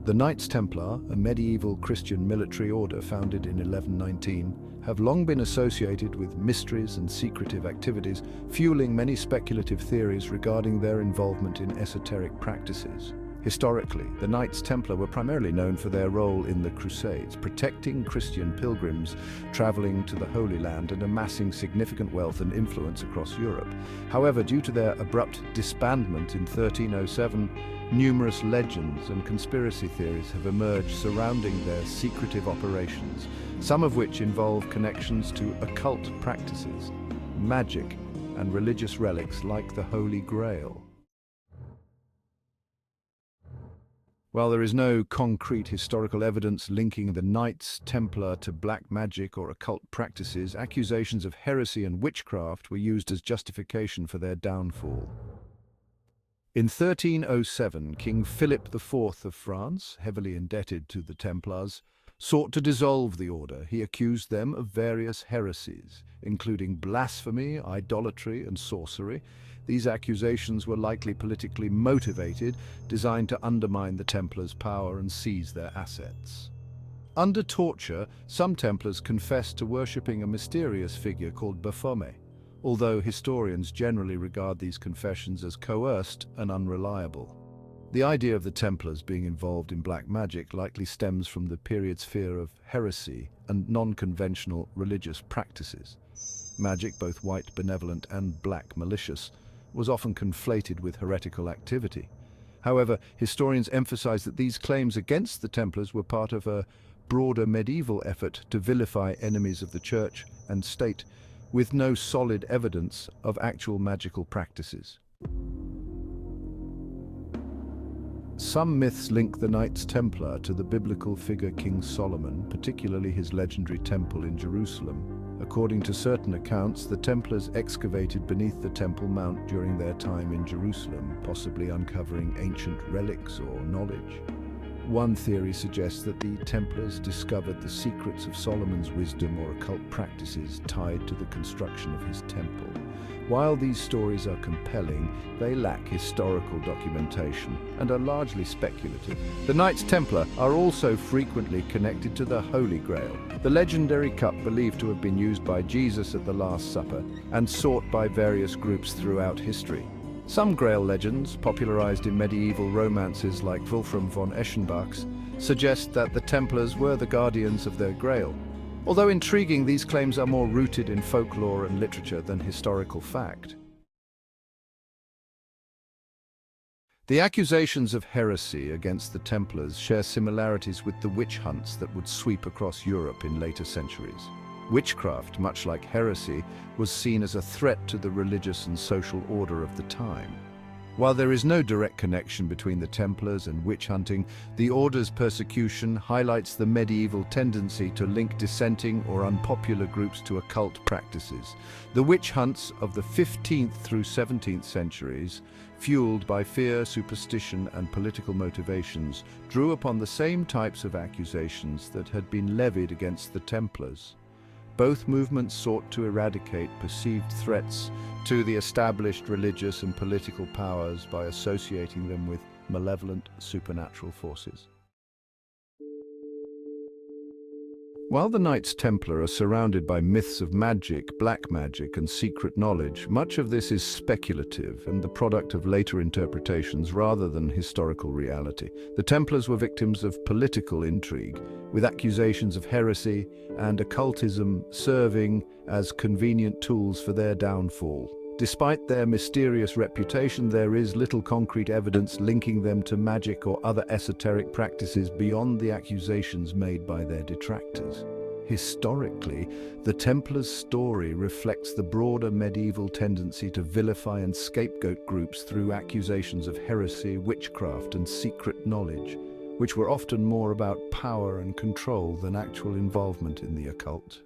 The Knights Templar, a medieval Christian military order founded in 1119, have long been associated with mysteries and secretive activities, fueling many speculative theories regarding their involvement in esoteric practices. Historically, the Knights Templar were primarily known for their role in the Crusades, protecting Christian pilgrims traveling to the Holy Land and amassing significant wealth and influence across Europe. However, due to their abrupt disbandment in 1307, numerous legends and conspiracy theories have emerged surrounding their secretive operations, some of which involve connections to occult practices, magic, and religious relics like the Holy Grail. While there is no concrete historical evidence linking the Knights Templar to black magic or occult practices, accusations of heresy and witchcraft were used as justification for their downfall. In 1307, King Philip IV of France, heavily indebted to the Templars, sought to dissolve the order. He accused them of various heresies, including blasphemy, idolatry, and sorcery. These accusations were likely politically motivated, designed to undermine the Templars' power and seize their assets. Under torture, some Templars confessed to worshipping a mysterious figure called Baphomet, although historians generally regard these confessions as coerced and unreliable. The idea of the Templars being involved in black magic likely stems from the period's fear of heresy and non-conventional religious practices. Magic, both white benevolent and black malicious, was often conflated with heretical activity. However, historians emphasize that these claims against the Templars were part of a broader medieval effort to vilify enemies of the Church and state, with no solid evidence of actual magical practices. Some myths link the Knights Templar to the biblical figure King Solomon, particularly his legendary temple in Jerusalem. According to certain accounts, the Templars excavated beneath the Temple Mount during their time in Jerusalem, possibly uncovering ancient relics or knowledge. One theory suggests that the Templars discovered the secrets of Solomon's wisdom or occult practices tied to the construction of his temple. While these stories are compelling, they lack historical documentation and are largely speculative. The Knights Templar are also frequently connected to the Holy Grail, the legendary cup believed to have been used by Jesus at the Last Supper and sought by various groups throughout history. Some Grail legends, popularized in medieval romances like Wolfram von Eschenbach's, suggest that the Templars were the guardians of their Grail. Although intriguing, these claims are more rooted in folklore and literature than historical fact. The accusations of heresy against the Templars share similarities with the witch hunts that would sweep across Europe in later centuries. Witchcraft, much like heresy, was seen as a threat to the religious and social order of the time. While there is no direct connection between the Templars and witch hunting, the order's persecution highlights the medieval tendency to link dissenting or unpopular groups to occult practices. The witch hunts of the 15th through 17th centuries, fueled by fear, superstition, and political motivations, drew upon the same types of accusations that had been levied against the Templars. Both movements sought to eradicate perceived threats to the established religious and political powers by associating them with malevolent supernatural forces. While the Knights Templar are surrounded by myths of magic, black magic, and secret knowledge, much of this is speculative and the product of later interpretations rather than historical reality. The Templars were victims of political intrigue, with accusations of heresy and occultism serving as convenient tools for their downfall. Despite their mysterious reputation, there is little concrete evidence linking them to magic or other esoteric practices beyond the accusations made by their detractors. Historically, the Templars' story reflects the broader medieval tendency to vilify and scapegoat groups through accusations of heresy, witchcraft, and secret knowledge, which were often more about power and control than actual involvement in the occult.